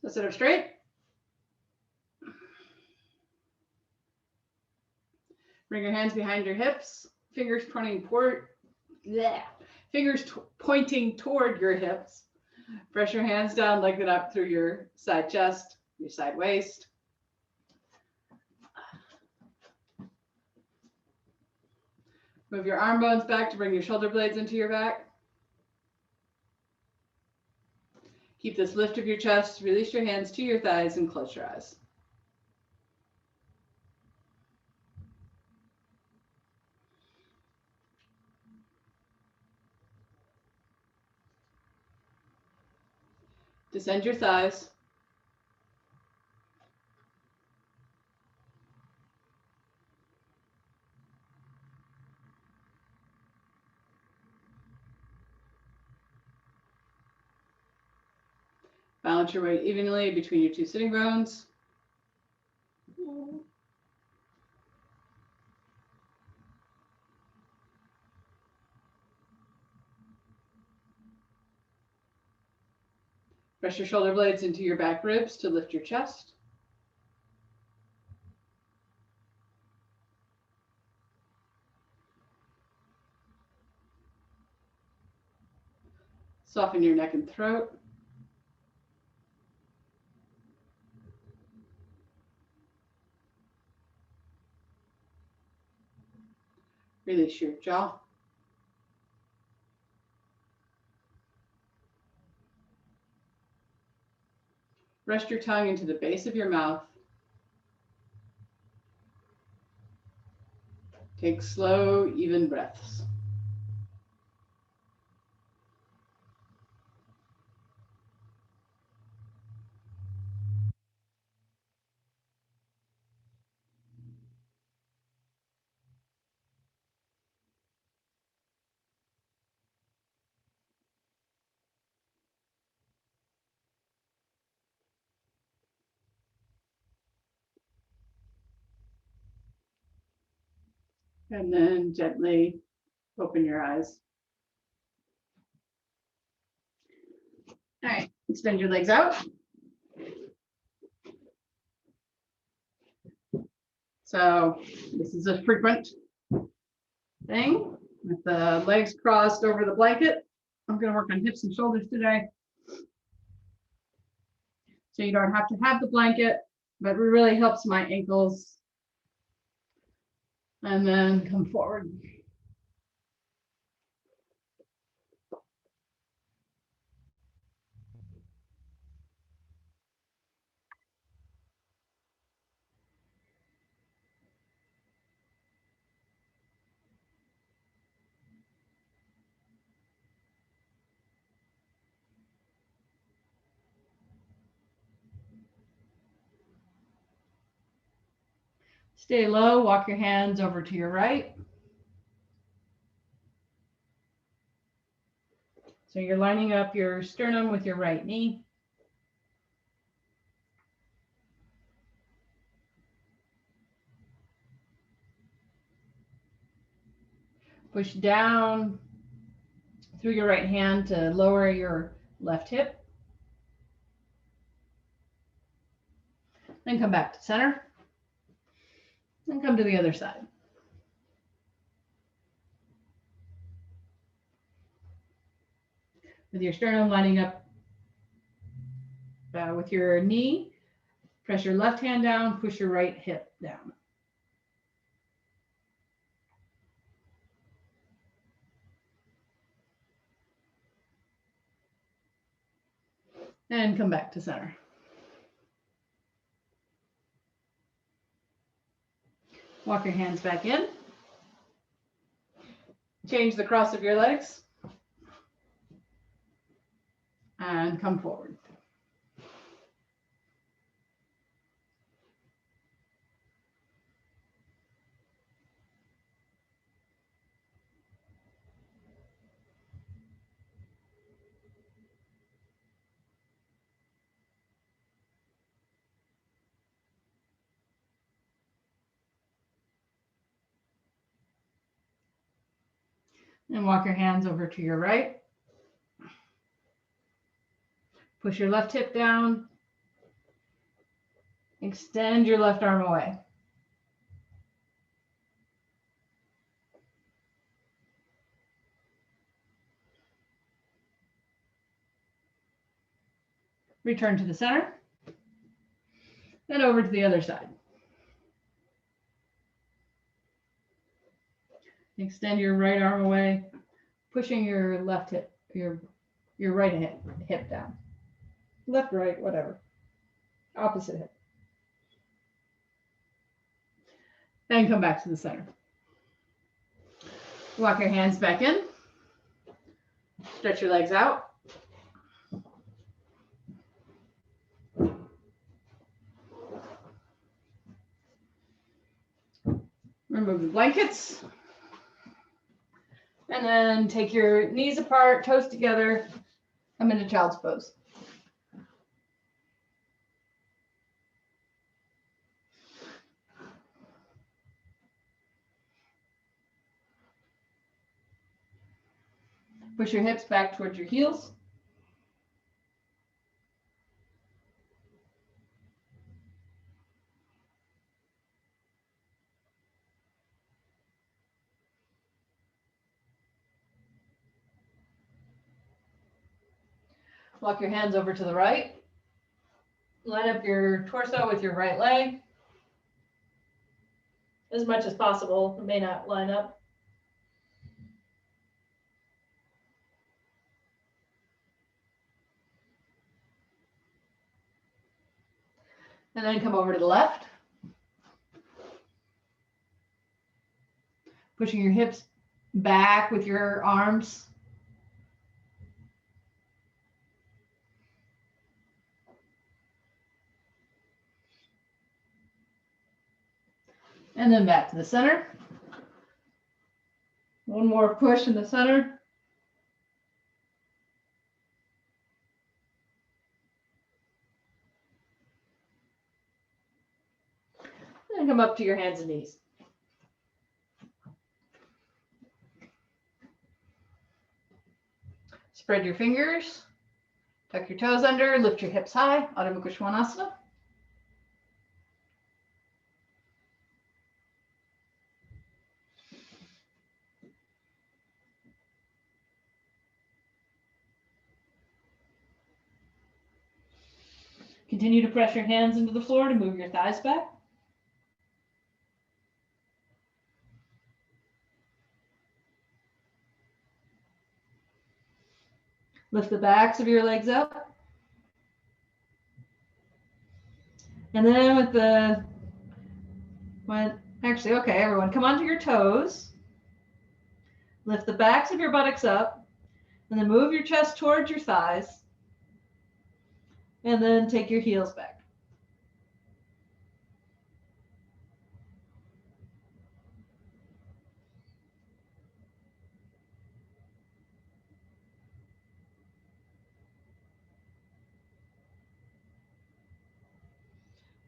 So sit up straight. Bring your hands behind your hips, fingers pointing toward, pointing toward your hips. Press your hands down, leg it up through your side chest, your side waist. Move your arm bones back to bring your shoulder blades into your back. Keep this lift of your chest, release your hands to your thighs and close your eyes. Descend your thighs. Balance your weight evenly between your two sitting bones. Press your shoulder blades into your back ribs to lift your chest. Soften your neck and throat. Release your jaw. Rest your tongue into the base of your mouth. Take slow, even breaths. And then gently open your eyes. All right, extend your legs out. So this is a frequent thing with the legs crossed over the blanket. I'm going to work on hips and shoulders today. So you don't have to have the blanket, but it really helps my ankles. And then come forward. Stay low, walk your hands over to your right. So you're lining up your sternum with your right knee. Push down through your right hand to lower your left hip. Then come back to center. And come to the other side. With your sternum lining up with your knee, press your left hand down, push your right hip down. And come back to center. Walk your hands back in. Change the cross of your legs. And come forward. And walk your hands over to your right. Push your left hip down. Extend your left arm away. Return to the center. And over to the other side. Extend your right arm away, pushing your left hip, your right hip down. Left, right, whatever. Opposite hip. Then come back to the center. Walk your hands back in. Stretch your legs out. Remove the blankets. And then take your knees apart, toes together. I'm in a child's pose. Push your hips back towards your heels. Walk your hands over to the right. Line up your torso with your right leg. As much as possible. It may not line up. And then come over to the left. Pushing your hips back with your arms. And then back to the center. One more push in the center. And come up to your hands and knees. Spread your fingers. Tuck your toes under. Lift your hips high. Parshbotanasana. Continue to press your hands into the floor to move your thighs back. Lift the backs of your legs up. And then with the, okay, everyone, come onto your toes. Lift the backs of your buttocks up. And then move your chest towards your thighs. And then take your heels back.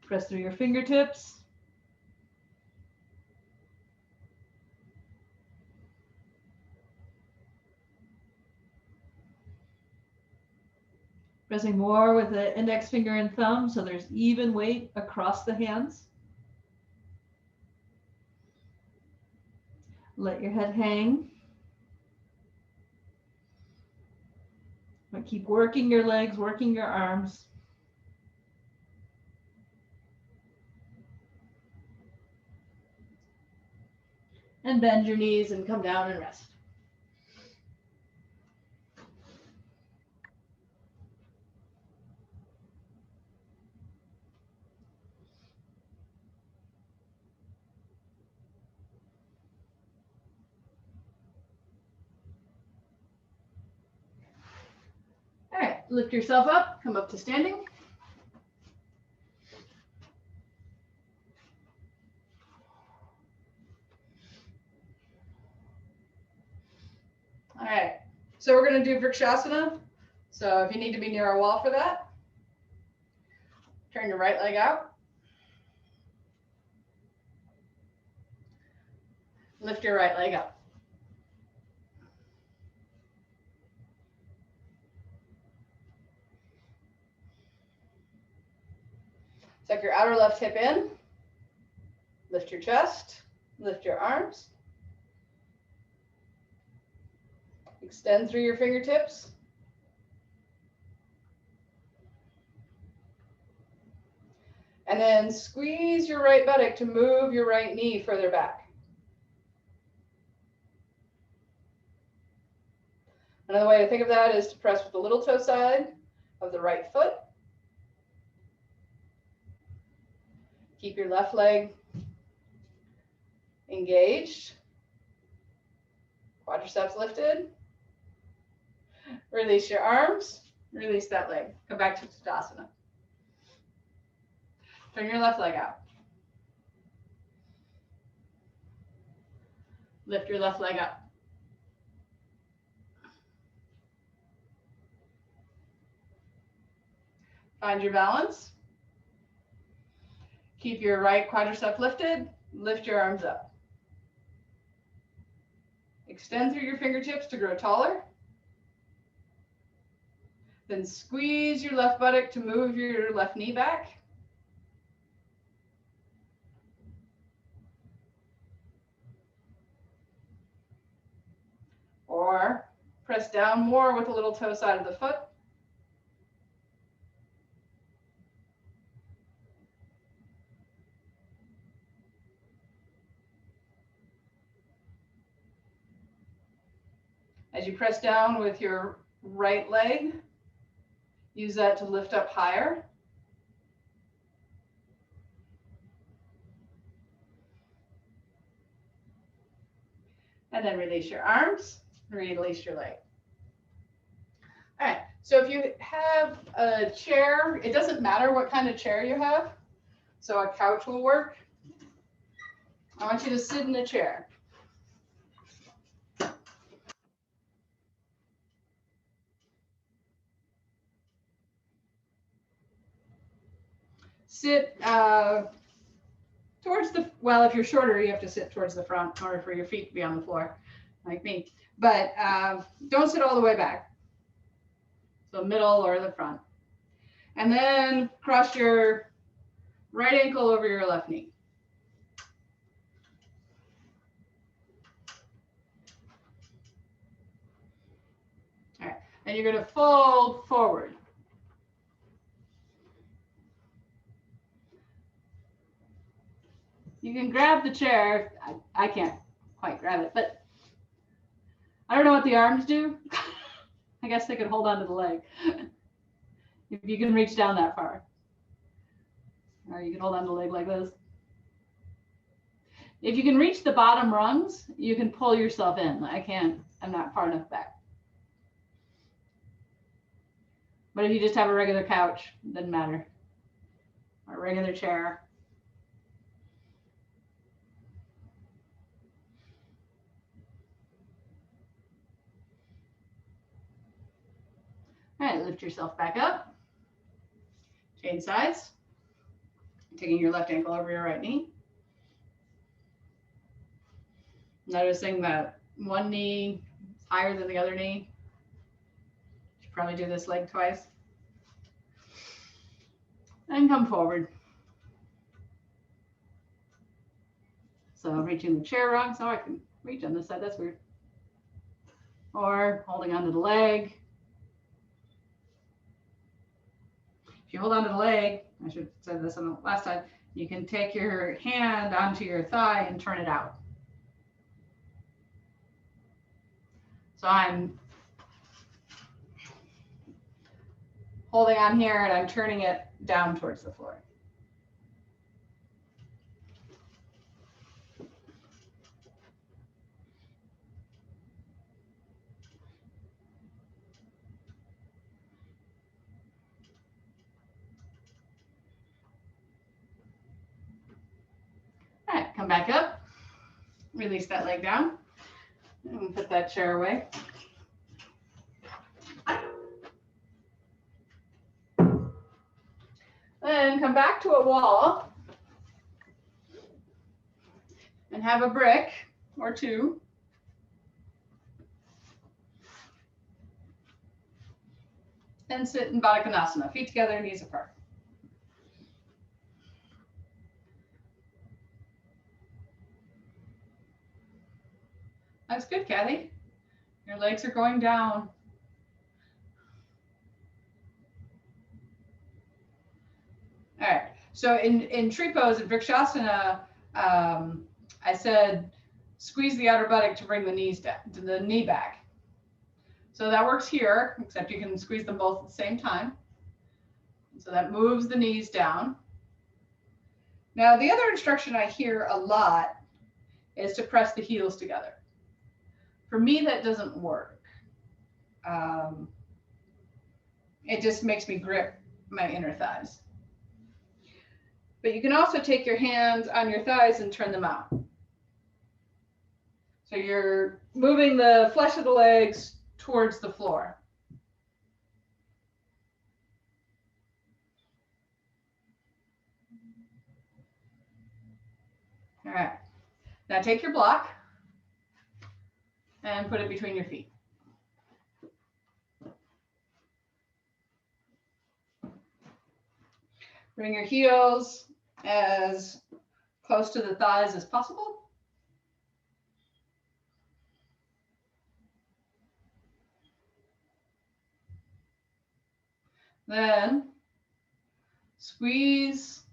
Press through your fingertips. Pressing more with the index finger and thumb so there's even weight across the hands. Let your head hang. But keep working your legs, working your arms. And bend your knees and come down and rest. All right, lift yourself up, come up to standing. All right, so we're going to do Vrikshasana. So if you need to be near a wall for that, turn your right leg out. Lift your right leg up. Tuck your outer left hip in. Lift your chest. Lift your arms. Extend through your fingertips. And then squeeze your right buttock to move your right knee further back. Another way to think of that is to press with the little toe side of the right foot. Keep your left leg engaged. Quadriceps lifted. Release your arms. Release that leg. Come back to Dandasana. Turn your left leg out. Lift your left leg up. Find your balance. Keep your right quadricep lifted. Lift your arms up. Extend through your fingertips to grow taller. Then squeeze your left buttock to move your left knee back. Or press down more with the little toe side of the foot. As you press down with your right leg, use that to lift up higher. And then release your arms, release your leg. All right, so if you have a chair, it doesn't matter what kind of chair you have. So a couch will work. I want you to sit in a chair. Sit towards the, well, if you're shorter, you have to sit towards the front in order for your feet to be on the floor, like me. But don't sit all the way back. So middle or the front. And then cross your right ankle over your left knee. All right, and you're going to fold forward. You can grab the chair. I can't quite grab it, but I don't know what the arms do. I guess they could hold onto the leg. If you can reach down that far. Or you can hold onto the leg like this. If you can reach the bottom rungs, you can pull yourself in. I can't, I'm not far enough back. But if you just have a regular couch, it doesn't matter. Or a regular chair. All right, lift yourself back up. Change sides. Taking your left ankle over your right knee. Noticing that one knee is higher than the other knee. Should probably do this leg twice. And come forward. So reaching the chair rung, so I can reach on this side, that's weird. Or holding onto the leg. If you hold onto the leg, I should have said this on the last time, you can take your hand onto your thigh and turn it out. So I'm holding on here and I'm turning it down towards the floor. All right, come back up. Release that leg down. And put that chair away. Then come back to a wall and have a brick or two. And sit in Badakanasana, feet together, knees apart. good, Kathy. Your legs are going down. All right. So in tree pose in Vrikshasana, I said squeeze the outer buttock to bring the knees down, to the knee back. So that works here, except you can squeeze them both at the same time. So that moves the knees down. Now, the other instruction I hear a lot is to press the heels together. For me, that doesn't work. It just makes me grip my inner thighs. But you can also take your hands on your thighs and turn them out. So you're moving the flesh of the legs towards the floor. All right. Now take your block and put it between your feet. Bring your heels as close to the thighs as possible. Then squeeze,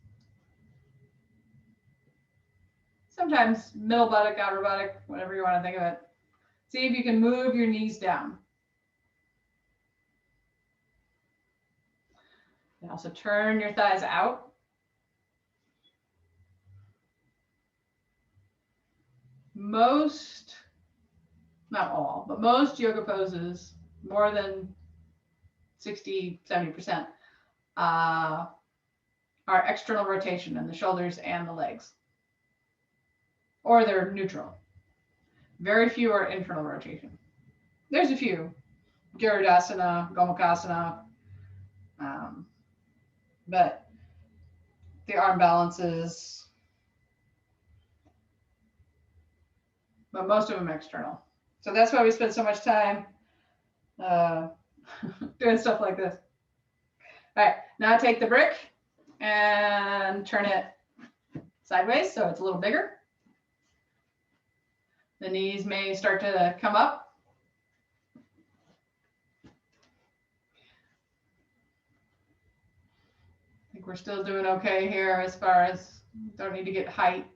sometimes middle buttock, outer buttock, whatever you want to think of it. See if you can move your knees down. And also turn your thighs out. Most, not all, but most yoga poses, more than 60, 70%, are external rotation in the shoulders and the legs. Or they're neutral. Very few are internal rotation. There's a few. Dandasana, Gomukhasana, but the arm balances, but most of them external. So that's why we spend so much time doing stuff like this. All right, now take the brick and turn it sideways so it's a little bigger. The knees may start to come up. I think we're still doing okay here as far as don't need to get height.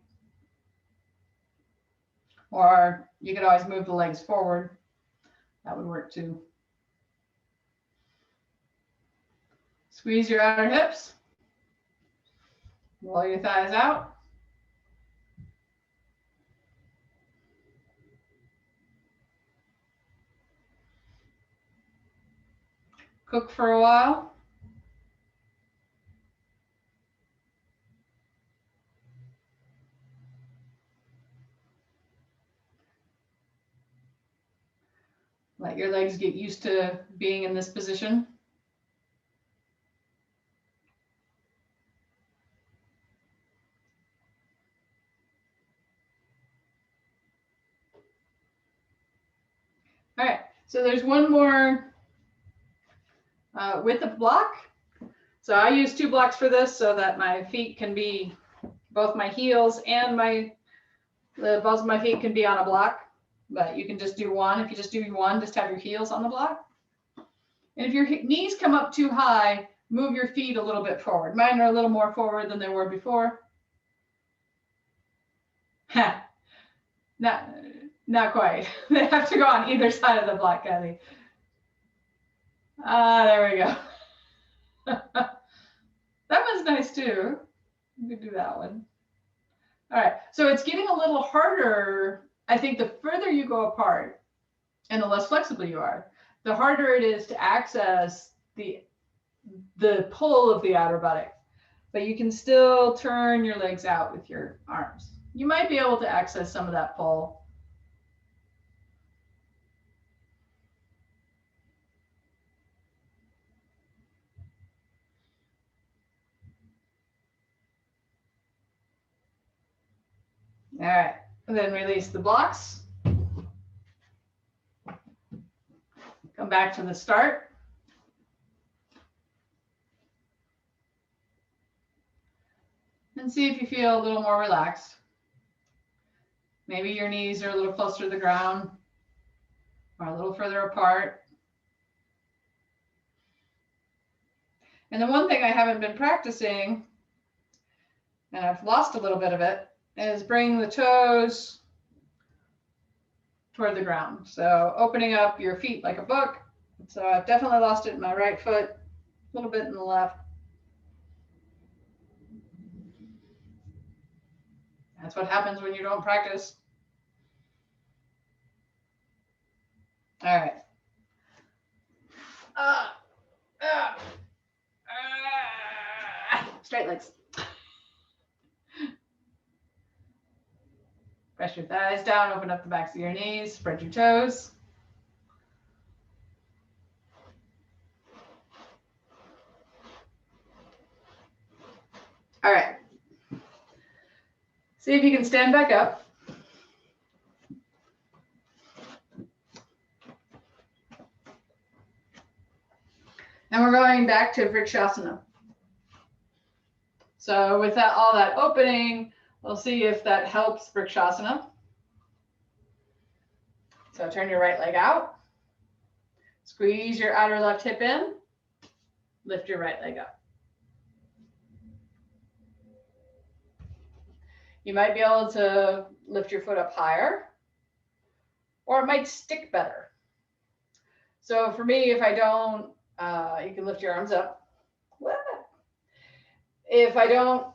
Or you could always move the legs forward. That would work too. Squeeze your outer hips. Roll your thighs out. Cook for a while. Let your legs get used to being in this position. All right, so there's one more with the block. So I use 2 blocks for this so that my feet can be, both my heels and the balls of my feet can be on a block. But you can just do one. If you just do one, just have your heels on the block. And if your knees come up too high, move your feet a little bit forward. Mine are a little more forward than they were before. Not quite. They have to go on either side of the block, Kathy. There we go. That one's nice too. You can do that one. All right, so it's getting a little harder. I think the further you go apart and the less flexible you are, the harder it is to access the pull of the outer buttock. But you can still turn your legs out with your arms. You might be able to access some of that pull. All right, and then release the blocks. Come back to the start. And see if you feel a little more relaxed. Maybe your knees are a little closer to the ground. or a little further apart. And the one thing I haven't been practicing, and I've lost a little bit of it, is bring the toes toward the ground. So opening up your feet like a book. So I've definitely lost it in my right foot, a little bit in the left. That's what happens when you don't practice. All right. Straight legs. Press your thighs down, open up the backs of your knees, spread your toes. All right. See if you can stand back up. And we're going back to Vrikshasana. So with that, all that opening, we'll see if that helps Vrikshasana. So turn your right leg out. Squeeze your outer left hip in. Lift your right leg up. You might be able to lift your foot up higher, or it might stick better. So for me, if I don't, you can lift your arms up. If I don't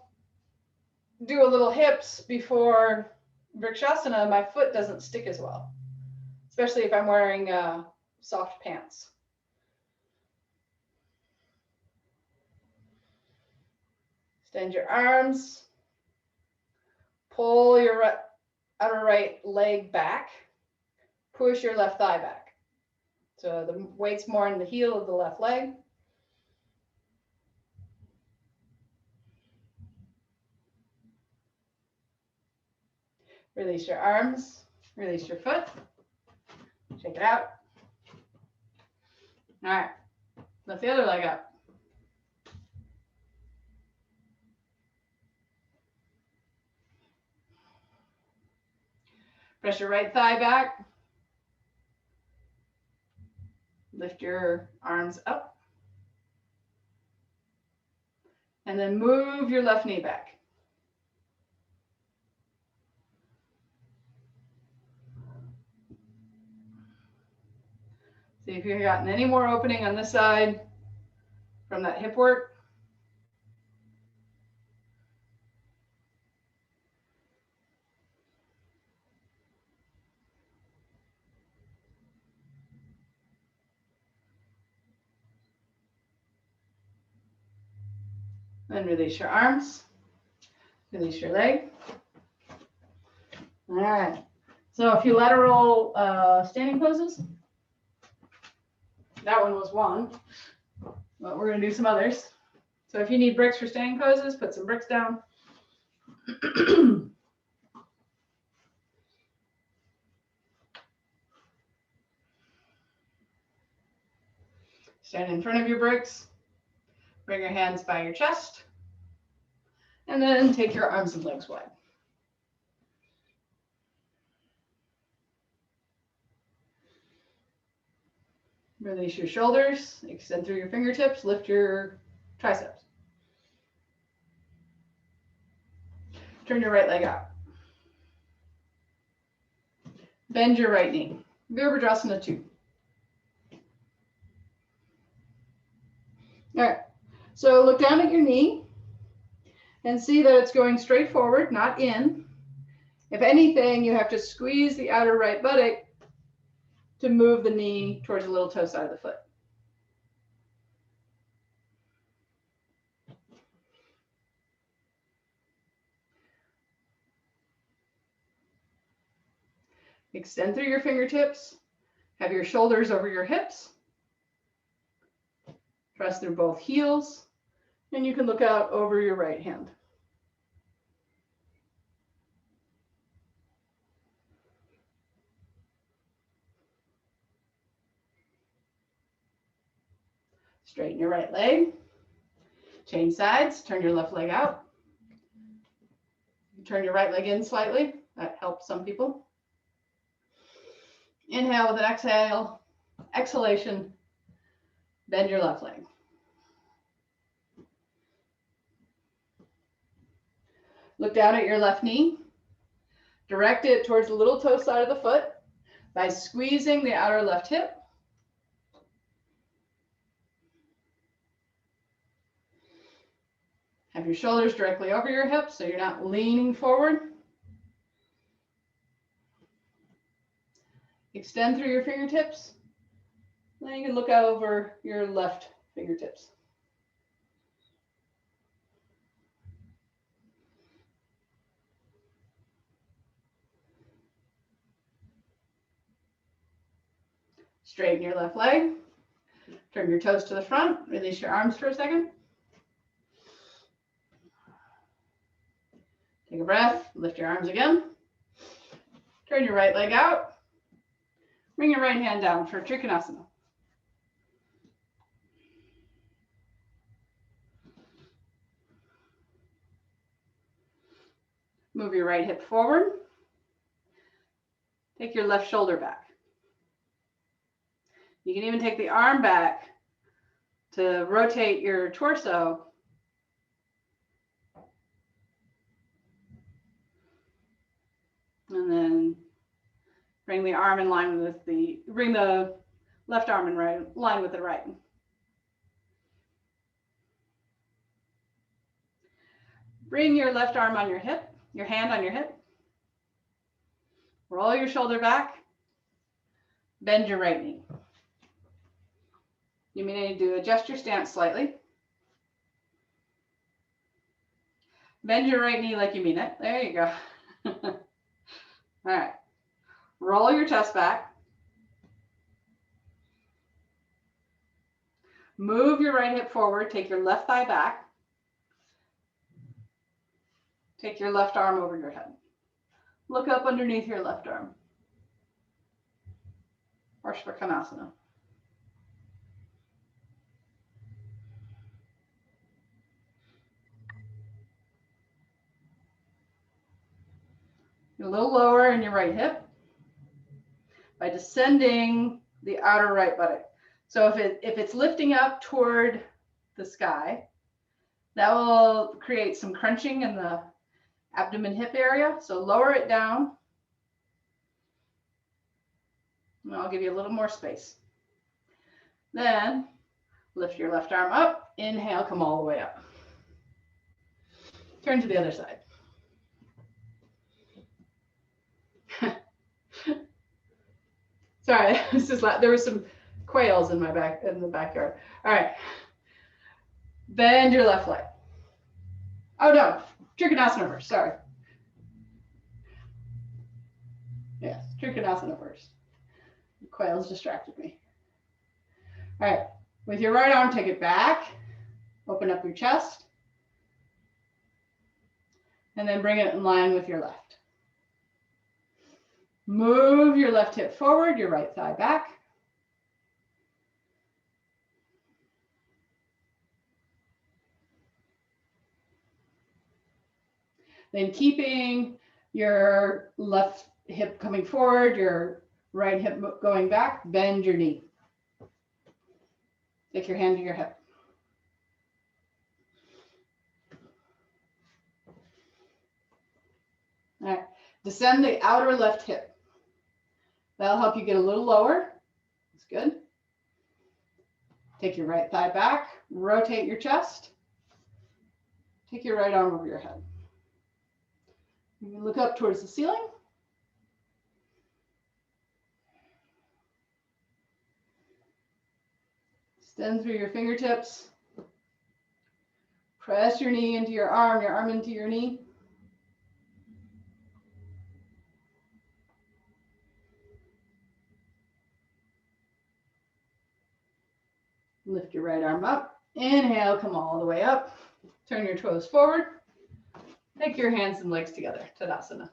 do a little hips before Vrikshasana, my foot doesn't stick as well, especially if I'm wearing soft pants. Extend your arms. Pull your outer right leg back. Push your left thigh back. So the weight's more in the heel of the left leg. Release your arms. Release your foot. Shake it out. All right. Lift the other leg up. Press your right thigh back. Lift your arms up. And then move your left knee back. See if you've gotten any more opening on this side from that hip work. Then release your arms, release your leg. All right, so a few lateral standing poses. That one was one, but we're gonna do some others. So if you need bricks for standing poses, put some bricks down. Stand in front of your bricks. Bring your hands by your chest. And then take your arms and legs wide. Release your shoulders. Extend through your fingertips. Lift your triceps. Turn your right leg out. Bend your right knee. Superbadakanasana 2. All right. So look down at your knee and see that it's going straight forward, not in. If anything, you have to squeeze the outer right buttock to move the knee towards the little toe side of the foot. Extend through your fingertips. Have your shoulders over your hips. Press through both heels. And you can look out over your right hand. Straighten your right leg. Change sides. Turn your left leg out. Turn your right leg in slightly. That helps some people. Inhale with an exhalation, bend your left leg. Look down at your left knee. Direct it towards the little toe side of the foot by squeezing the outer left hip. Have your shoulders directly over your hips so you're not leaning forward. Extend through your fingertips. Then you can look out over your left fingertips. Straighten your left leg. Turn your toes to the front. Release your arms for a second. Take a breath. Lift your arms again. Turn your right leg out. Bring your right hand down for Trigonosana. Move your right hip forward. Take your left shoulder back. You can even take the arm back to rotate your torso. And then bring the arm in line with bring the left arm in line with the right. Bring your left arm on your hip, your hand on your hip. Roll your shoulder back. Bend your right knee. You may need to adjust your stance slightly. Bend your right knee like you mean it. There you go. All right. Roll your chest back. Move your right hip forward. Take your left thigh back. Take your left arm over your head. Look up underneath your left arm. Parshbotanasana. A little lower in your right hip by descending the outer right buttock. So if it's lifting up toward the sky, that will create some crunching in the abdomen hip area. So lower it down. And I'll give you a little more space. Then lift your left arm up. Inhale, come all the way up. Turn to the other side. Sorry, there were some quails in the backyard. All right. Bend your left leg. Oh no, Trigonosana first, sorry. Yes, Trigonosana first. The quails distracted me. All right, with your right arm, take it back. Open up your chest. And then bring it in line with your left. Move your left hip forward, your right thigh back. Then keeping your left hip coming forward, your right hip going back, bend your knee. Take your hand to your hip. All right, descend the outer left hip. That'll help you get a little lower. That's good. Take your right thigh back, rotate your chest. Take your right arm over your head. You can look up towards the ceiling. Extend through your fingertips. Press your knee into your arm into your knee. Lift your right arm up. Inhale, come all the way up. Turn your toes forward. Take your hands and legs together, Tadasana.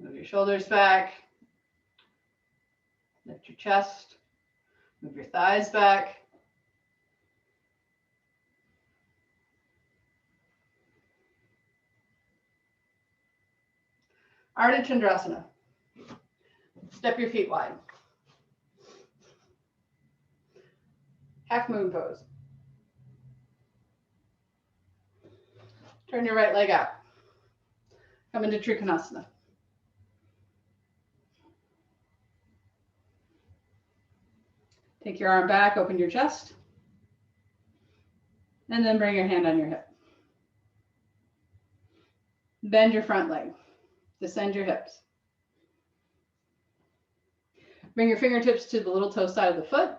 Move your shoulders back. Lift your chest. Move your thighs back. Artichondrasana. Step your feet wide. Half moon pose. Turn your right leg out. Come into Trigonosana. Take your arm back, open your chest, and then bring your hand on your hip. Bend your front leg. Descend your hips. Bring your fingertips to the little toe side of the foot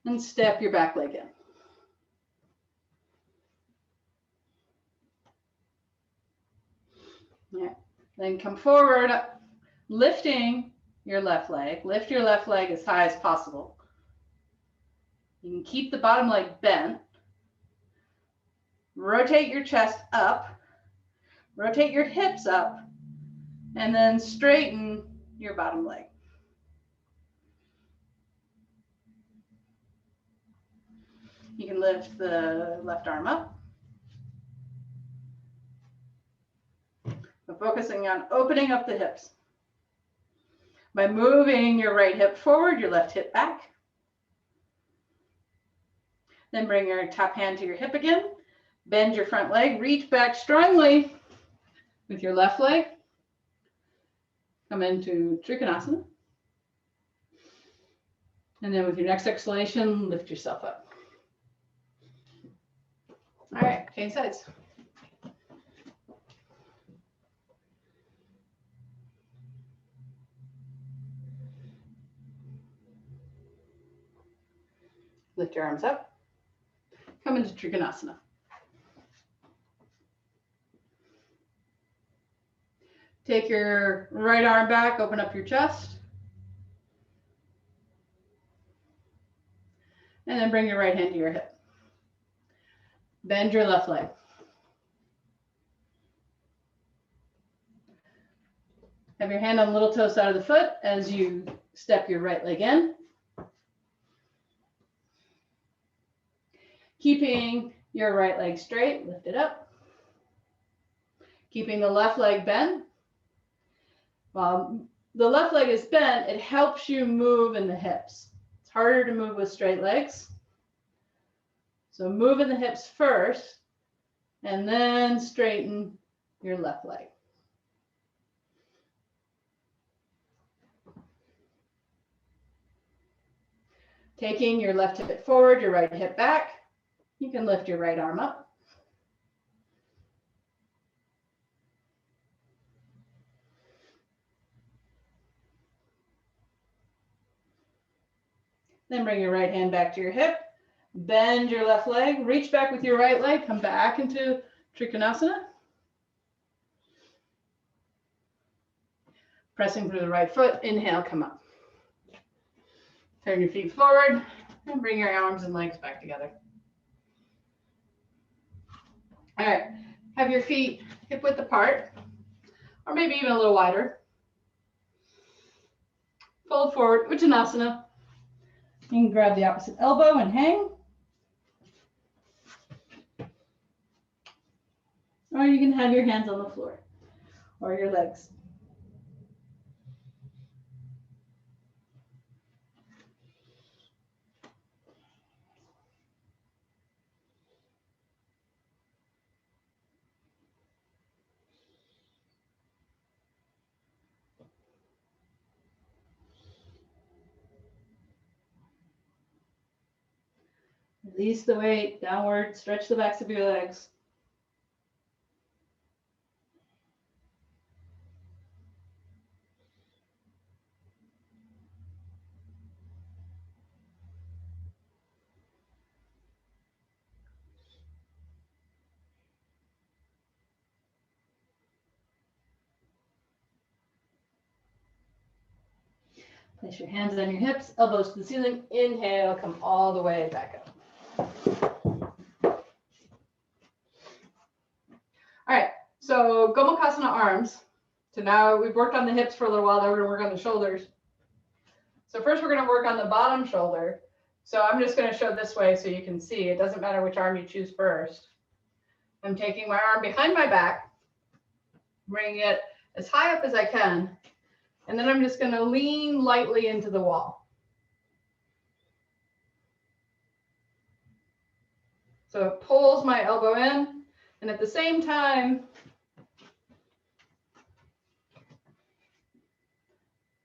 and step your back leg in. All right. Then come forward, lifting your left leg. Lift your left leg as high as possible. You can keep the bottom leg bent. Rotate your chest up. Rotate your hips up. And then straighten your bottom leg. You can lift the left arm up. But focusing on opening up the hips. By moving your right hip forward, your left hip back. Then bring your top hand to your hip again. Bend your front leg. Reach back strongly with your left leg. Come into Trigonosana. And then with your next exhalation, lift yourself up. All right, change sides. Lift your arms up. Come into Trigonosana. Take your right arm back, open up your chest. And then bring your right hand to your hip. Bend your left leg. Have your hand on the little toe side of the foot as you step your right leg in. Keeping your right leg straight, lift it up. Keeping the left leg bent. While the left leg is bent, it helps you move in the hips. It's harder to move with straight legs. So move in the hips first, and then straighten your left leg. Taking your left hip forward, your right hip back. You can lift your right arm up. Then bring your right hand back to your hip. Bend your left leg. Reach back with your right leg. Come back into Trigonosana. Pressing through the right foot. Inhale, come up. Turn your feet forward and bring your arms and legs back together. All right, have your feet hip width apart, or maybe even a little wider. Fold forward, Uttanasana. You can grab the opposite elbow and hang. Or you can have your hands on the floor or your legs. Release the weight downward, stretch the backs of your legs. Place your hands on your hips, elbows to the ceiling. Inhale, come all the way back up. All right, so Gomukhasana arms. So now we've worked on the hips for a little while. Now we're going to work on the shoulders. So first we're going to work on the bottom shoulder. So I'm just going to show this way so you can see. It doesn't matter which arm you choose first. I'm taking my arm behind my back, bringing it as high up as I can. And then I'm just going to lean lightly into the wall. So it pulls my elbow in, and at the same time,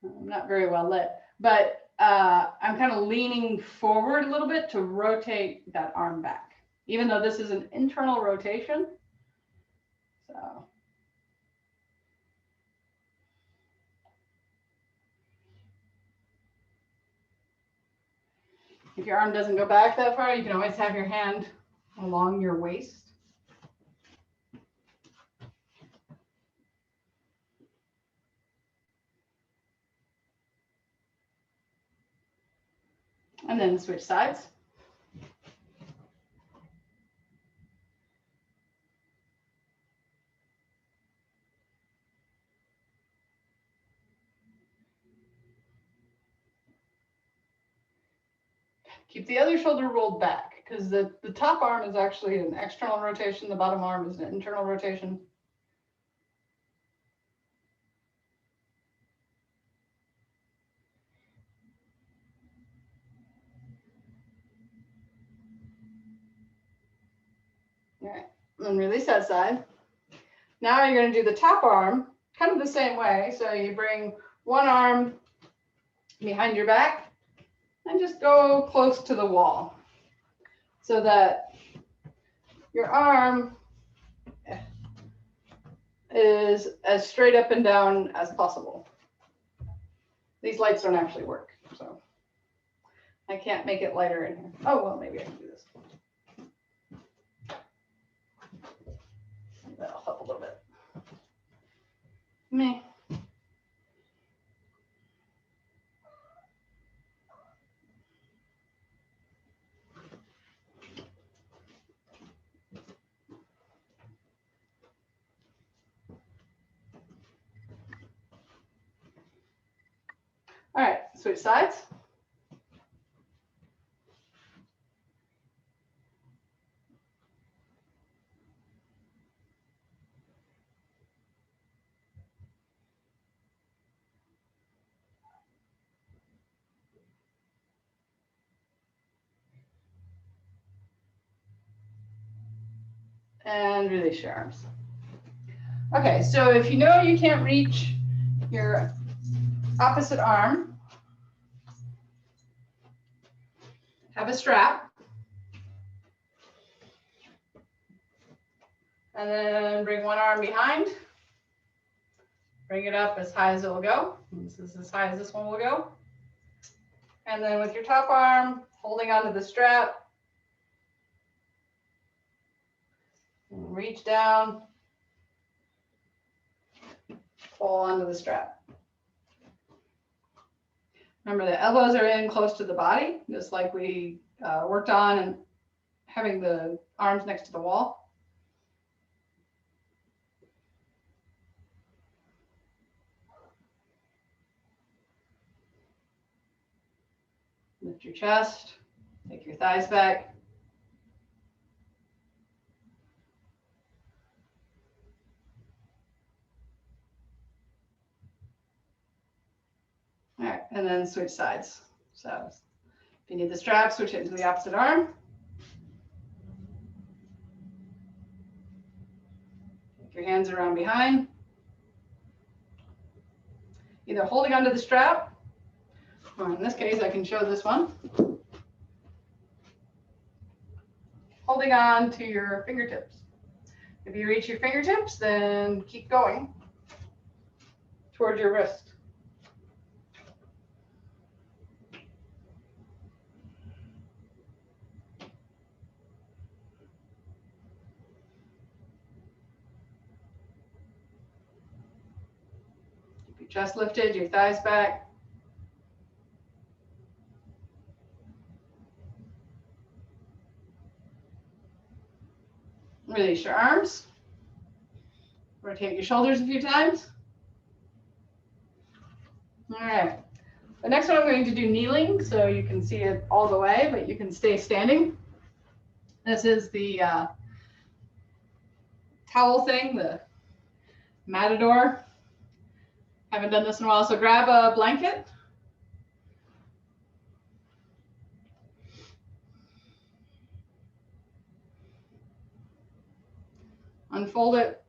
I'm not very well lit, but I'm kind of leaning forward a little bit to rotate that arm back, even though this is an internal rotation. So. If your arm doesn't go back that far, you can always have your hand along your waist. And then switch sides. Keep the other shoulder rolled back because the top arm is actually an external rotation. The bottom arm is an internal rotation. All right, and release that side. Now you're going to do the top arm kind of the same way. So you bring one arm behind your back and just go close to the wall so that your arm is as straight up and down as possible. These lights don't actually work, so I can't make it lighter in here. Oh, well, maybe I can do this. That'll help a little bit. Me. All right, switch sides. And release your arms. Okay, so if you know you can't reach your opposite arm, have a strap. And then bring one arm behind. Bring it up as high as it will go. This is as high as this one will go. And then with your top arm, holding onto the strap, reach down, pull onto the strap. Remember, the elbows are in close to the body, just like we worked on, and having the arms next to the wall. Lift your chest, take your thighs back. All right, and then switch sides. So if you need the strap, switch it to the opposite arm. Take your hands around behind. Either holding onto the strap, or in this case, I can show this one. Holding on to your fingertips. If you reach your fingertips, then keep going towards your wrist. Keep your chest lifted, your thighs back. Release your arms. Rotate your shoulders a few times. All right. The next one I'm going to do kneeling, so you can see it all the way, but you can stay standing. This is the towel thing, the matador. Haven't done this in a while, so grab a blanket. Unfold it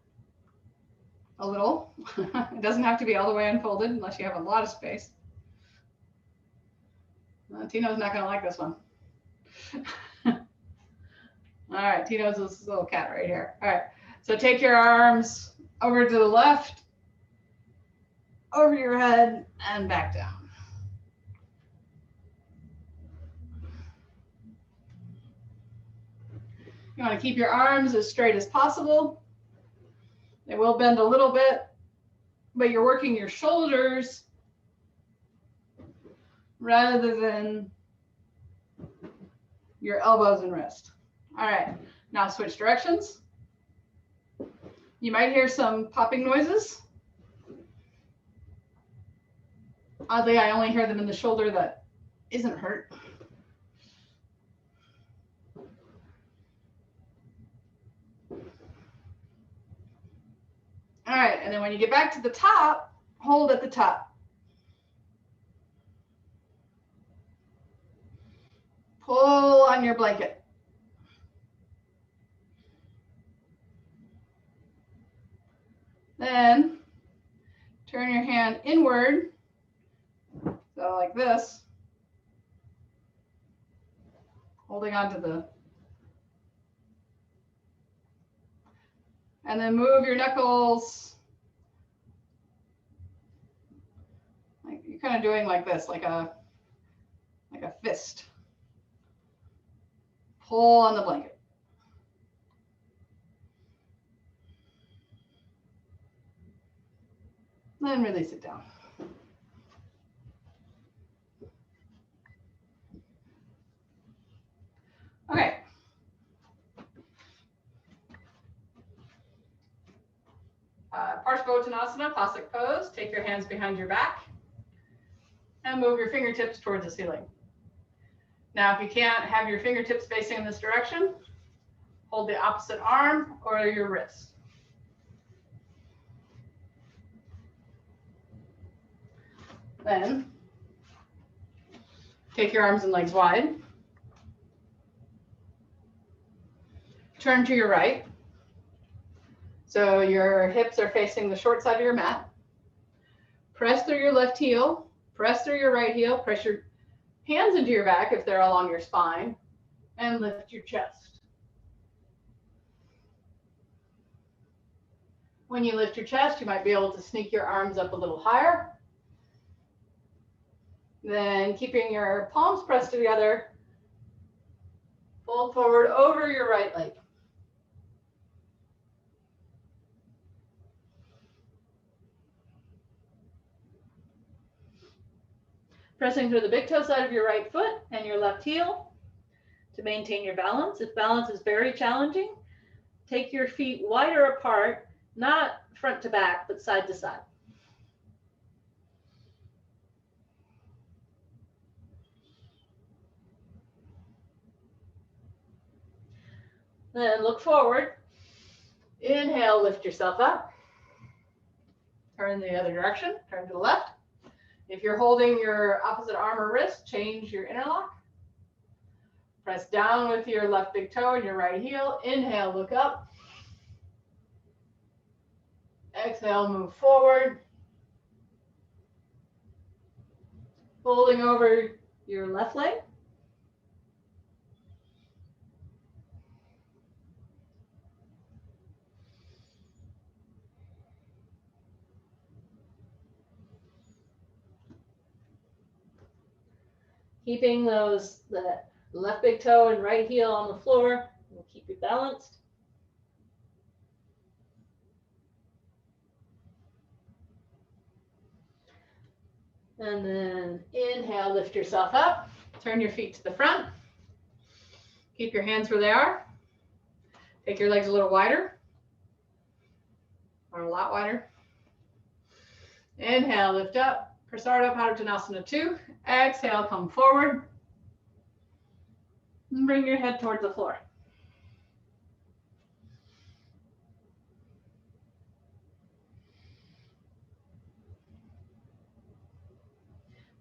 a little. It doesn't have to be all the way unfolded unless you have a lot of space. Tino's not going to like this one. All right, Tino's this little cat right here. All right, so take your arms over to the left, over your head, and back down. You want to keep your arms as straight as possible. They will bend a little bit, but you're working your shoulders rather than your elbows and wrist. All right, now switch directions. You might hear some popping noises. Oddly, I only hear them in the shoulder that isn't hurt. All right, and then when you get back to the top, hold at the top. Pull on your blanket. Then turn your hand inward, so like this, holding on to the, and then move your knuckles, like you're kind of doing like this, like a fist. Pull on the blanket. Then release it down. Okay. Parshbotanasana, classic pose. Take your hands behind your back and move your fingertips towards the ceiling. Now, if you can't have your fingertips facing in this direction, hold the opposite arm or your wrist. Then take your arms and legs wide. Turn to your right. So your hips are facing the short side of your mat. Press through your left heel, press through your right heel, press your hands into your back if they're along your spine, and lift your chest. When you lift your chest, you might be able to sneak your arms up a little higher. Then keeping your palms pressed together, fold forward over your right leg. Pressing through the big toe side of your right foot and your left heel to maintain your balance. If balance is very challenging, take your feet wider apart, not front to back, but side to side. Then look forward. Inhale, lift yourself up. Turn the other direction, turn to the left. If you're holding your opposite arm or wrist, change your interlock. Press down with your left big toe and your right heel. Inhale, look up. Exhale, move forward. Folding over your left leg. Keeping the left big toe and right heel on the floor will keep you balanced. And then inhale, lift yourself up. Turn your feet to the front. Keep your hands where they are. Take your legs a little wider, or a lot wider. Inhale, lift up. Parshbotanasana 2. Exhale, come forward. And bring your head towards the floor.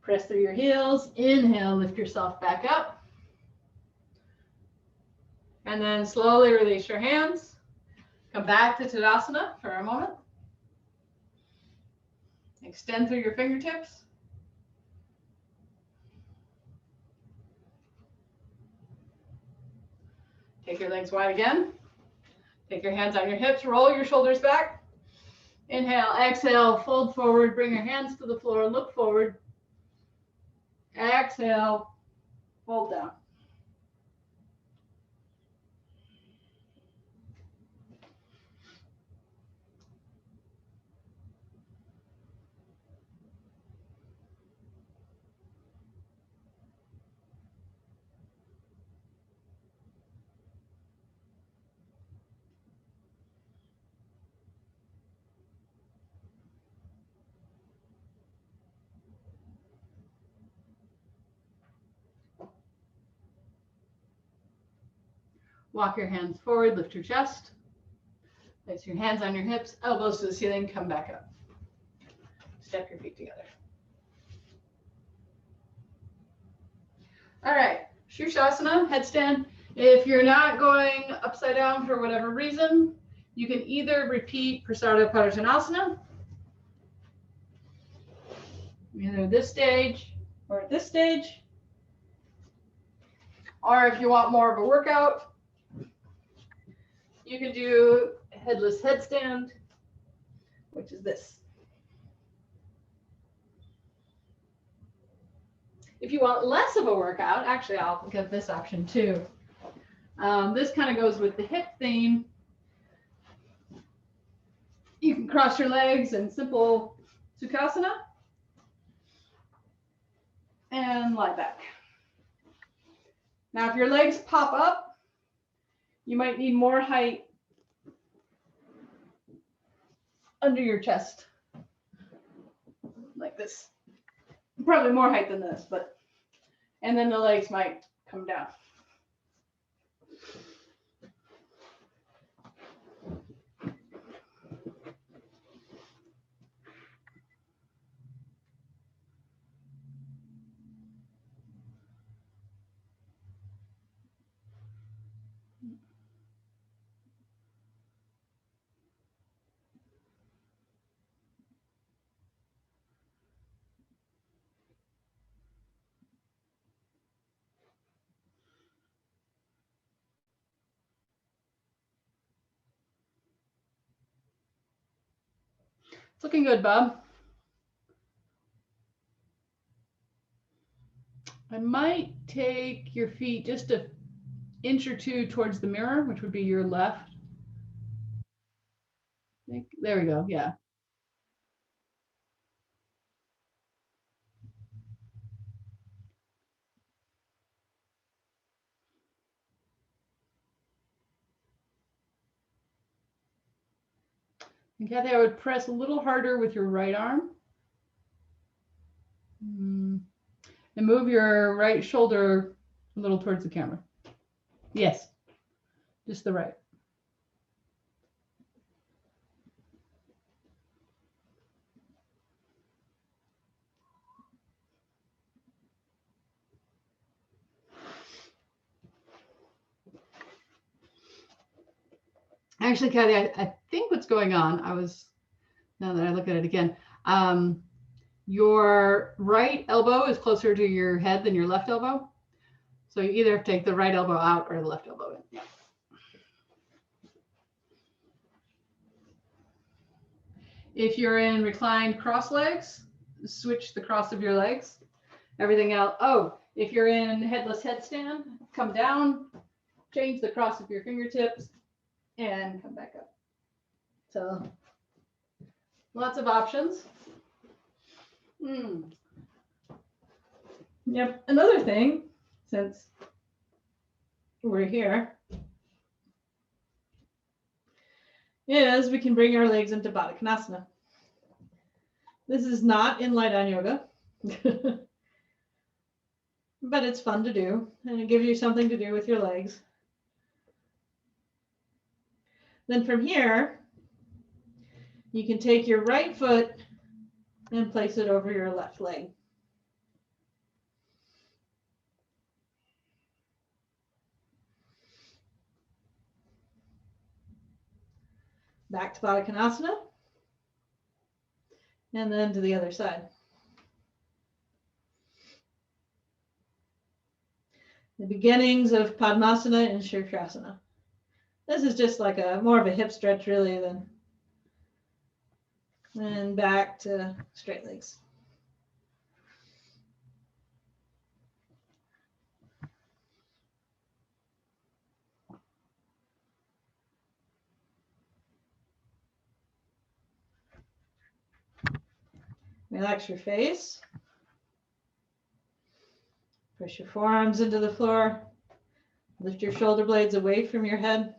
Press through your heels. Inhale, lift yourself back up. And then slowly release your hands. Come back to Tadasana for a moment. Extend through your fingertips. Take your legs wide again. Take your hands on your hips. Roll your shoulders back. Inhale, exhale, fold forward. Bring your hands to the floor. Look forward. Exhale, fold down. Walk your hands forward, lift your chest. Place your hands on your hips, elbows to the ceiling, come back up. Step your feet together. All right, Vrikshasana, headstand. If you're not going upside down for whatever reason, you can either repeat Superbadakanasana, either this stage or at this stage, or if you want more of a workout, you can do headless headstand, which is this. If you want less of a workout, actually, I'll give this option too. This kind of goes with the hip theme. You can cross your legs in simple Sukhasana and lie back. Now, if your legs pop up, you might need more height under your chest, like this. Probably more height than this, but, and then the legs might come down. It's looking good, Bob. I might take your feet just an inch or two towards the mirror, which would be your left. There we go, yeah. And Kathy, I would press a little harder with your right arm. And move your right shoulder a little towards the camera. Yes, just the right. Actually, Kathy, I think what's going on, now that I look at it again, your right elbow is closer to your head than your left elbow. So you either have to take the right elbow out or the left elbow in. Yeah. If you're in reclined cross legs, switch the cross of your legs. Everything else, if you're in headless headstand, come down, change the cross of your fingertips, and come back up. So lots of options. Yep, another thing, since we're here, is we can bring our legs into Badakanasana. This is not in lie down yoga, but it's fun to do, and it gives you something to do with your legs. Then from here, you can take your right foot and place it over your left leg. Back to Badakanasana. And then to the other side. The beginnings of Padmasana and Vrikshasana. This is just like more of a hip stretch really and back to straight legs. Relax your face. Push your forearms into the floor. Lift your shoulder blades away from your head.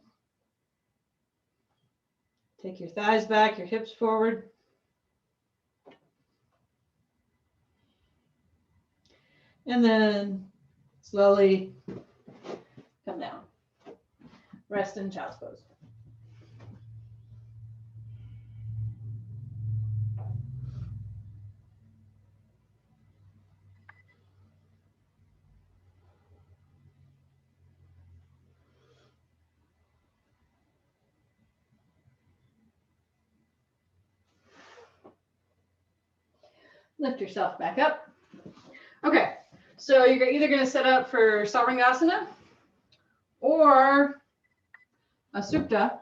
Take your thighs back, your hips forward. And then slowly come down. Rest in child's pose. Lift yourself back up. Okay, so you're either going to set up for Sarvangasana or a Supta.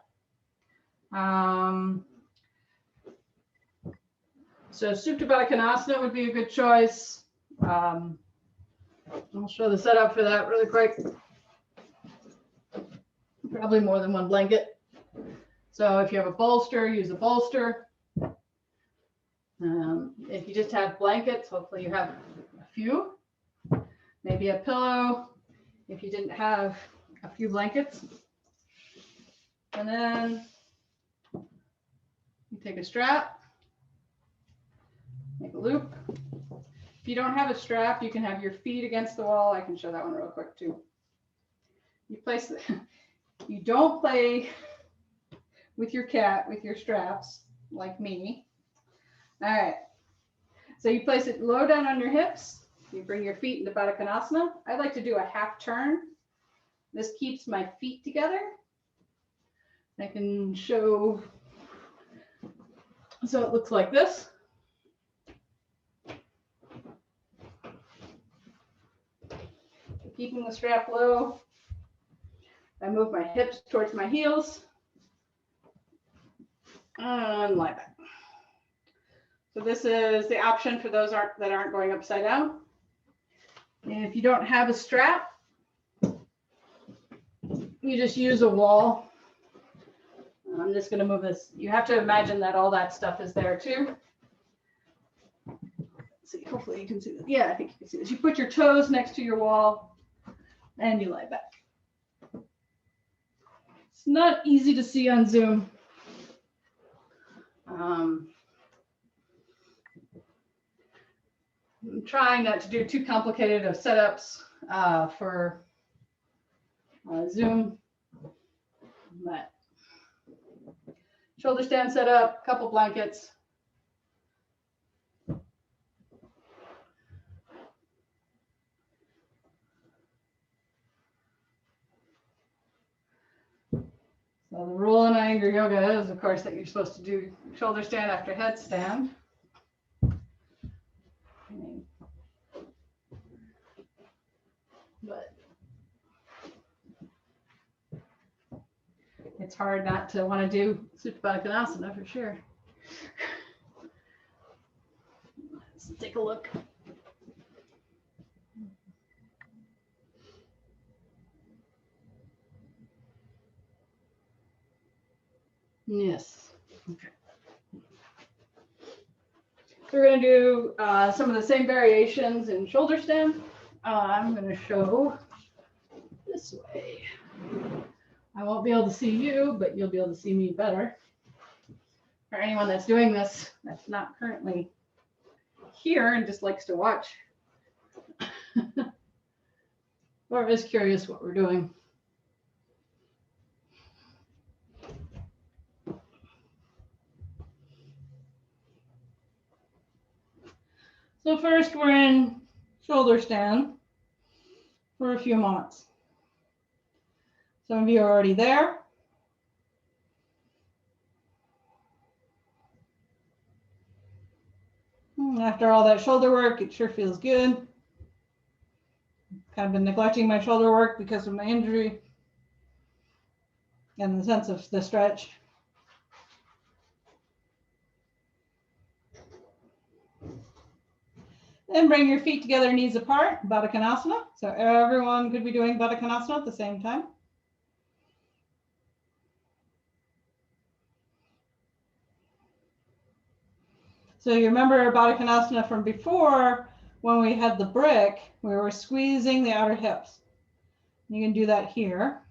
So Superbadakanasana would be a good choice. I'll show the setup for that really quick. Probably more than one blanket. So if you have a bolster, use a bolster. If you just have blankets, hopefully you have a few. Maybe a pillow if you didn't have a few blankets. And then you take a strap, make a loop. If you don't have a strap, you can have your feet against the wall. I can show that one real quick too. You don't play with your cat with your straps like me. All right. So you place it low down on your hips. You bring your feet into Badakanasana. I like to do a half turn. This keeps my feet together. I can show. So it looks like this. Keeping the strap low. I move my hips towards my heels. And lie back. So this is the option for those that aren't going upside down. And if you don't have a strap, you just use a wall. I'm just going to move this. You have to imagine that all that stuff is there too. Let's see, hopefully you can see this. Yeah, I think you can see this. You put your toes next to your wall and you lie back. It's not easy to see on Zoom. I'm trying not to do too complicated of setups for Zoom, but shoulder stand setup, couple blankets. So the rule in Iyengar yoga is, of course, that you're supposed to do shoulder stand after headstand. But it's hard not to want to do Superbadakanasana for sure. Let's take a look. Yes. Okay. So we're going to do some of the same variations in shoulder stand. I'm going to show this way. I won't be able to see you, but you'll be able to see me better. For anyone that's doing this, that's not currently here and just likes to watch, or is curious what we're doing. So first we're in shoulder stand for a few moments. Some of you are already there. After all that shoulder work, it sure feels good. Kind of been neglecting my shoulder work because of my injury and the sense of the stretch. Then bring your feet together, knees apart, Badakanasana. So everyone could be doing Badakanasana at the same time. So you remember Badakanasana from before, when we had the brick, we were squeezing the outer hips. You can do that here.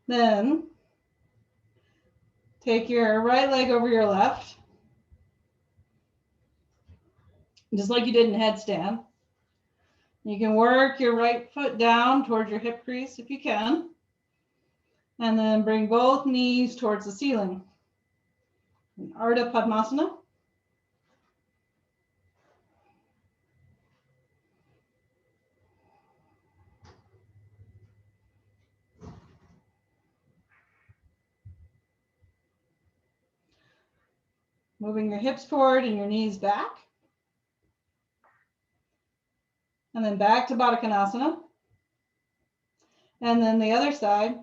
Then take your right leg over your left, just like you did in headstand. You can work your right foot down towards your hip crease if you can, and then bring both knees towards the ceiling. Artichondrasana. Moving your hips forward and your knees back. And then back to Badaknasana. And then the other side,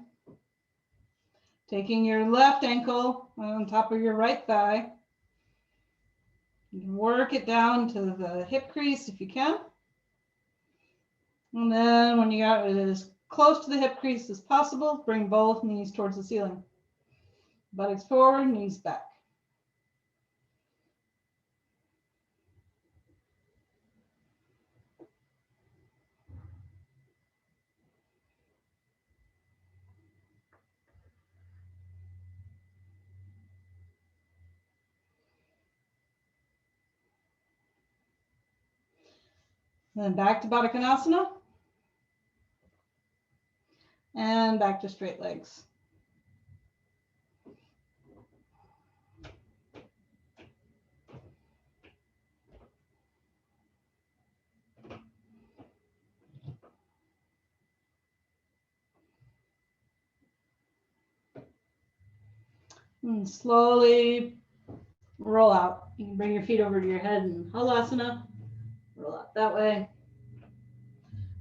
taking your left ankle on top of your right thigh. You can work it down to the hip crease if you can. And then when you got it as close to the hip crease as possible, bring both knees towards the ceiling. Buttocks forward, knees back. Then back to Badaknasana. And back to straight legs. And slowly roll out. You can bring your feet over to your head in Halasana. Roll out that way.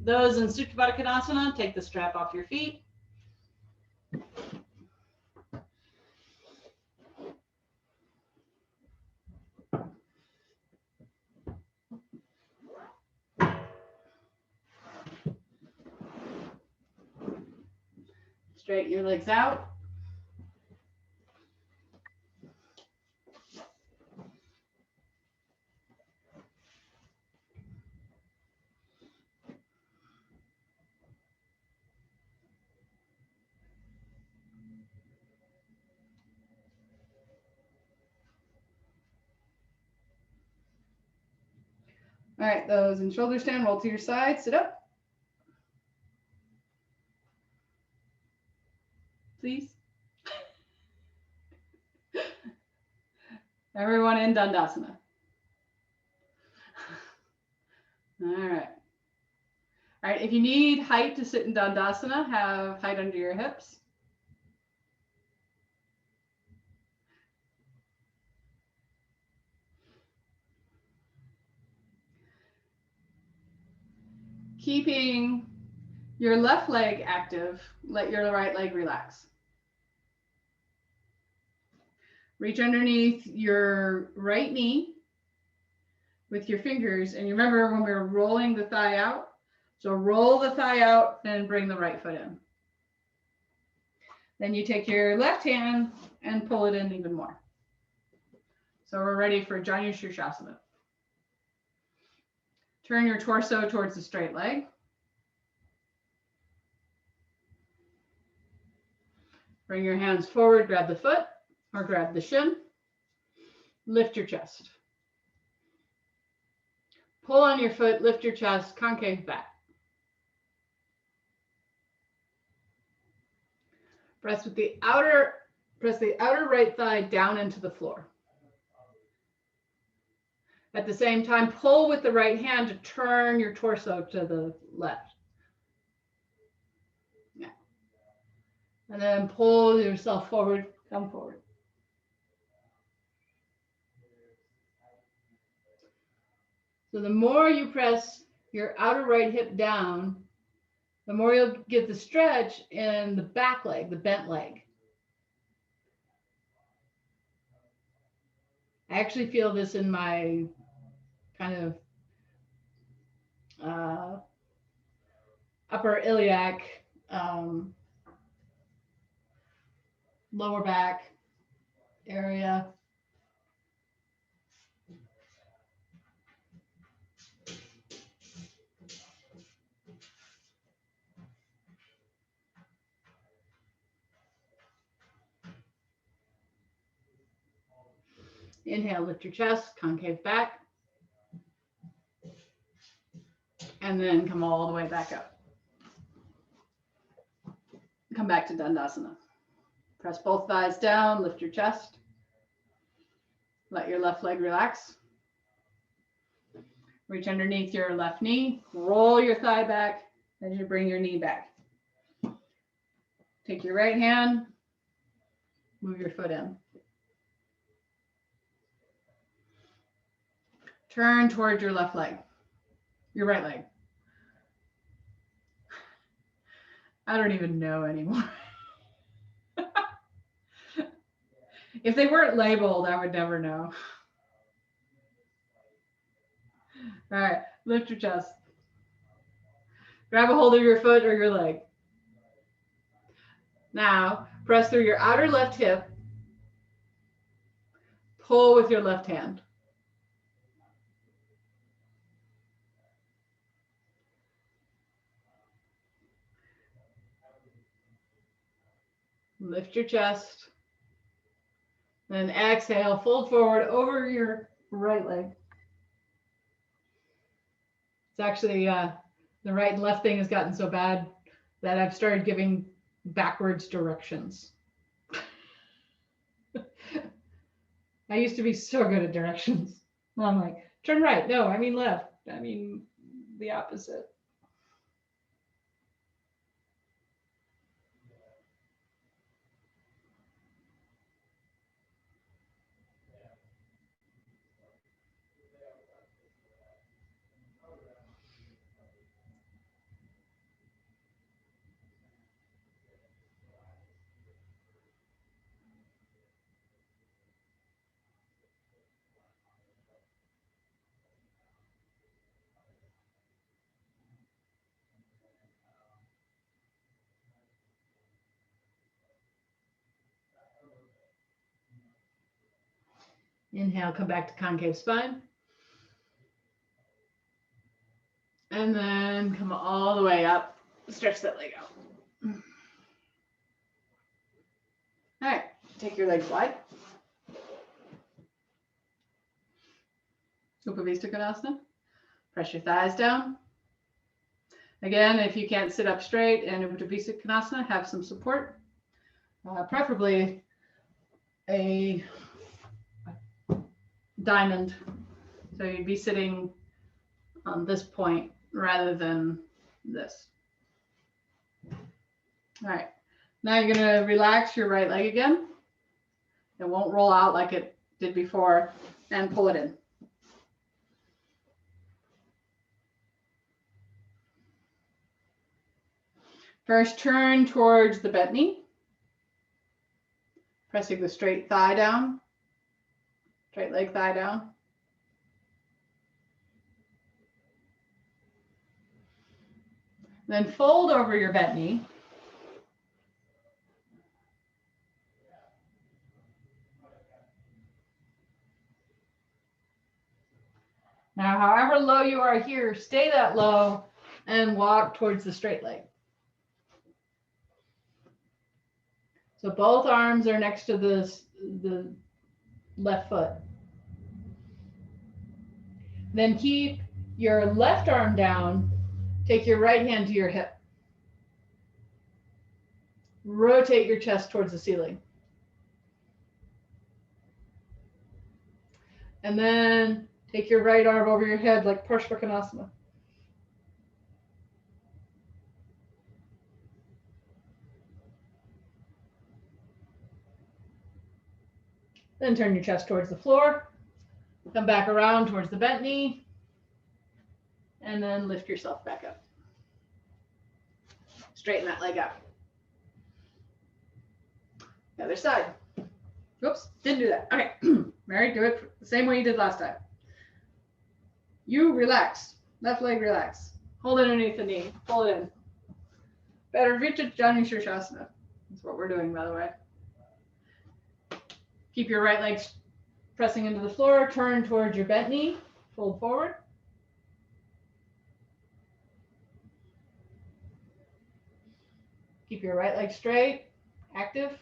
Those in Superbadakanasana, take the strap off your feet. Straighten your legs out. All right, those in shoulder stand, roll to your side, sit up. Please. Everyone in Dandasana. All right. All right, if you need height to sit in Dandasana, have height under your hips. Keeping your left leg active, let your right leg relax. Reach underneath your right knee with your fingers. And you remember when we were rolling the thigh out? So roll the thigh out and bring the right foot in. Then you take your left hand and pull it in even more. So we're ready for Vrikshasana. Turn your torso towards the straight leg. Bring your hands forward, grab the foot or grab the shin. Lift your chest. Pull on your foot, lift your chest, concave back. Press the outer right thigh down into the floor. At the same time, pull with the right hand to turn your torso to the left. Yeah. And then pull yourself forward, come forward. So the more you press your outer right hip down, the more you'll get the stretch in the back leg, the bent leg. I actually feel this in my kind of upper iliac, lower back area. Inhale, lift your chest, concave back. And then come all the way back up. Come back to Dandasana. Press both thighs down, lift your chest. Let your left leg relax. Reach underneath your left knee. Roll your thigh back as you bring your knee back. Take your right hand, move your foot in. Turn towards your left leg, your right leg. I don't even know anymore. If they weren't labeled, I would never know. All right, lift your chest. Grab a hold of your foot or your leg. Now, press through your outer left hip. Pull with your left hand. Lift your chest. Then exhale, fold forward over your right leg. It's actually, the right and left thing has gotten so bad that I've started giving backwards directions. I used to be so good at directions. I'm like, turn right. No, I mean left. I mean the opposite. Inhale, come back to concave spine. And then come all the way up. Stretch that leg out. All right, take your legs wide. Superbadakanasana. Press your thighs down. Again, if you can't sit up straight in Vrikshasana, have some support. Preferably a diamond. So you'd be sitting on this point rather than this. All right. Now you're going to relax your right leg again. It won't roll out like it did before, and pull it in. First, turn towards the bent knee, pressing the straight thigh down, straight leg thigh down. Then fold over your bent knee. Now, however low you are here, stay that low and walk towards the straight leg. So both arms are next to the left foot. Then keep your left arm down. Take your right hand to your hip. Rotate your chest towards the ceiling. And then Take your right arm over your head like Parshbotanasana. Then turn your chest towards the floor. Come back around towards the bent knee. And then lift yourself back up. Straighten that leg out. The other side. Oops, didn't do that. Okay, Mary, do it the same way you did last time. You relax. Left leg relax. Hold it underneath the knee. Pull it in. Better Vrikshasana. That's what we're doing, by the way. Keep your right leg pressing into the floor. Turn towards your bent knee. Fold forward. Keep your right leg straight, active.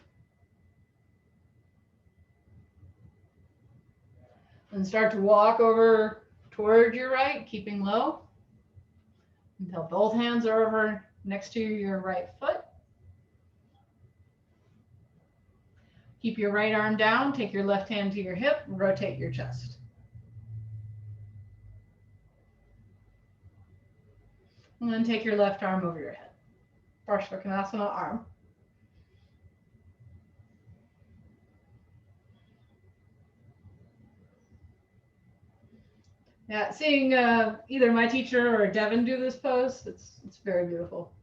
And start to walk over toward your right, keeping low until both hands are over next to your right foot. Keep your right arm down, take your left hand to your hip, and rotate your chest. And then take your left arm over your head. Parshbotanasana arm. Yeah, seeing either my teacher or Devin do this pose, it's very beautiful.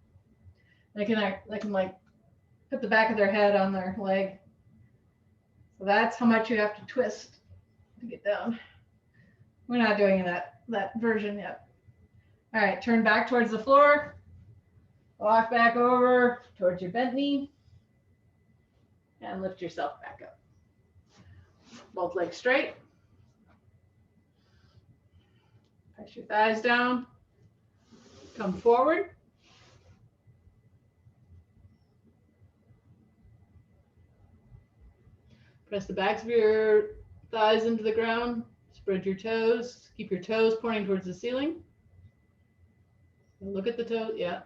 They can like put the back of their head on their leg. So that's how much you have to twist to get down. We're not doing that version yet. All right, turn back towards the floor. Walk back over towards your bent knee. And lift yourself back up. Both legs straight. Press your thighs down. Come forward. Press the backs of your thighs into the ground. Spread your toes. Keep your toes pointing towards the ceiling. Look at the toes. Yeah.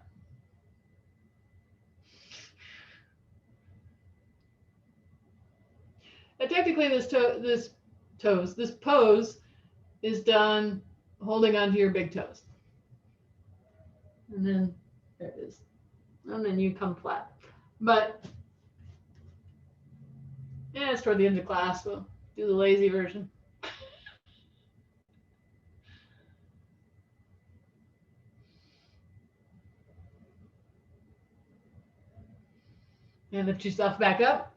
And technically, this pose is done holding onto your big toes. And then there it is. And then you come flat. But yeah, it's toward the end of class. We'll do the lazy version. And lift yourself back up.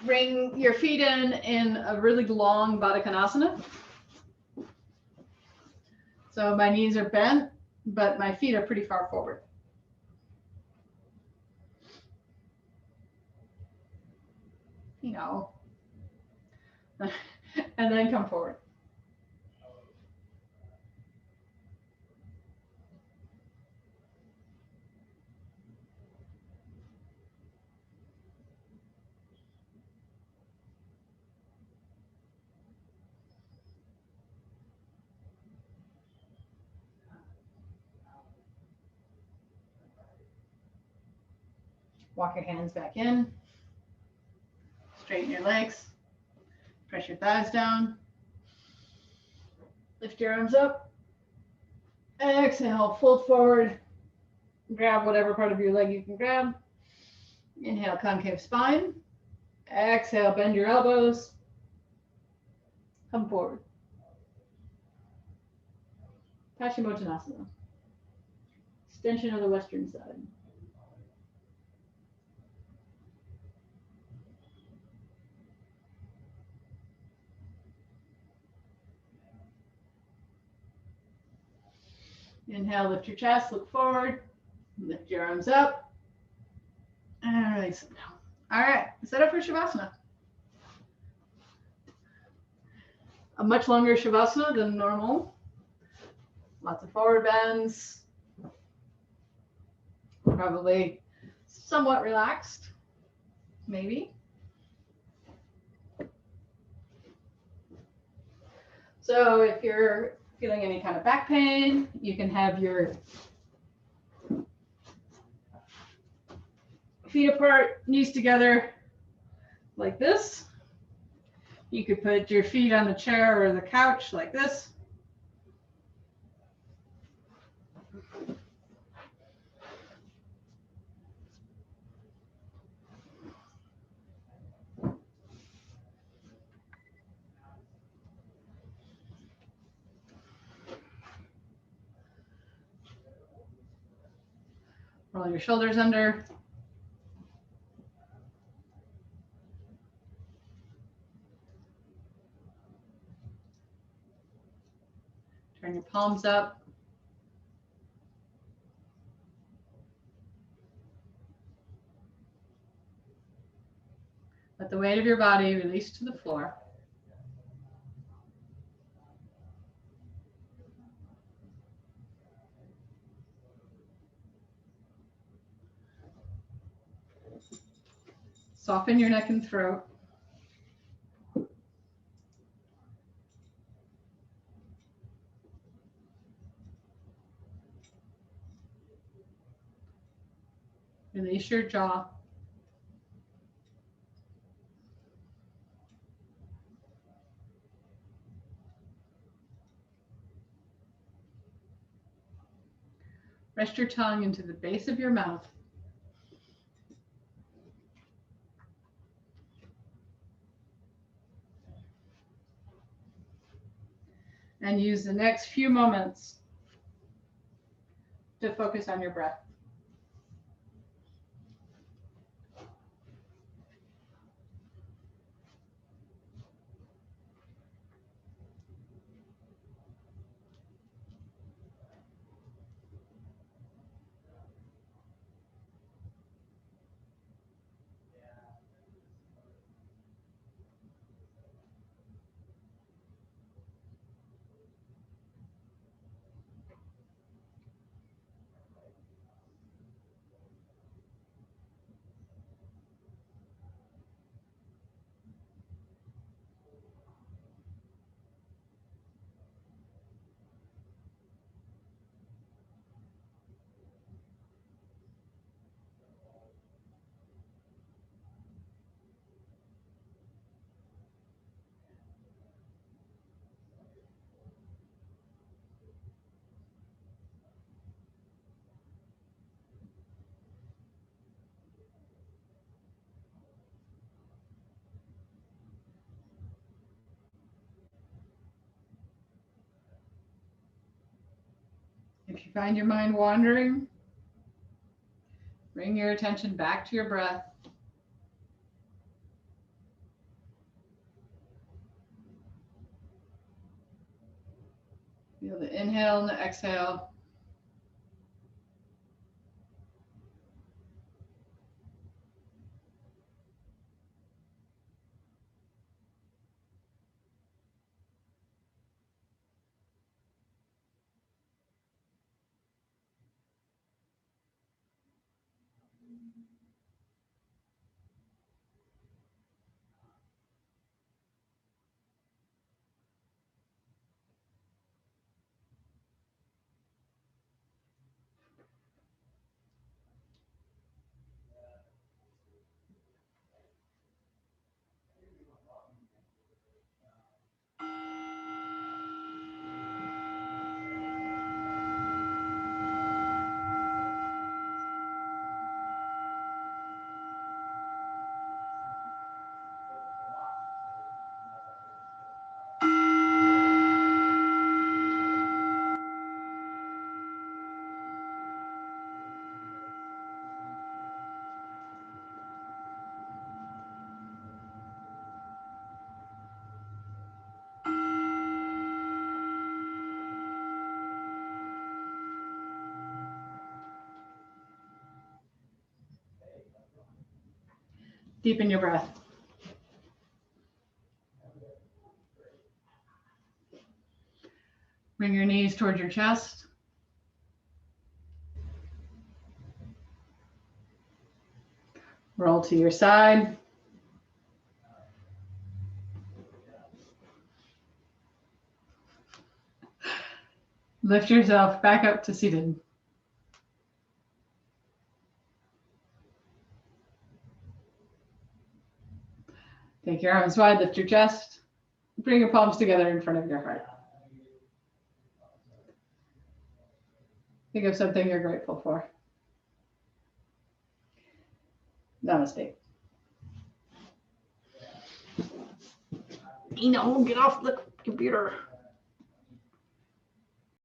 Bring your feet in a really long Badakanasana. So my knees are bent, but my feet are pretty far forward. You know. And then come forward. Walk your hands back in. Straighten your legs. Press your thighs down. Lift your arms up. Exhale, fold forward. Grab whatever part of your leg you can grab. Inhale, concave spine. Exhale, bend your elbows. Come forward. Parshbotanasana. Extension of the western side. Inhale, lift your chest, look forward, lift your arms up, and release them down. All right, set up for Shavasana. A much longer Shavasana than normal. Lots of forward bends. Probably somewhat relaxed, maybe. So if you're feeling any kind of back pain, you can have your feet apart, knees together like this. You could put your feet on the chair or the couch like this. Roll your shoulders under. Turn your palms up. Let the weight of your body release to the floor. Soften your neck and throat. Release your jaw. Rest your tongue into the base of your mouth. And use the next few moments to focus on your breath. If you find your mind wandering, bring your attention back to your breath. Feel the inhale and the exhale. Deepen your breath. Bring your knees towards your chest. Roll to your side. Lift yourself back up to seated. Take your arms wide, lift your chest. bring your palms together in front of your heart. Think of something you're grateful for. Namaste. Get off the computer.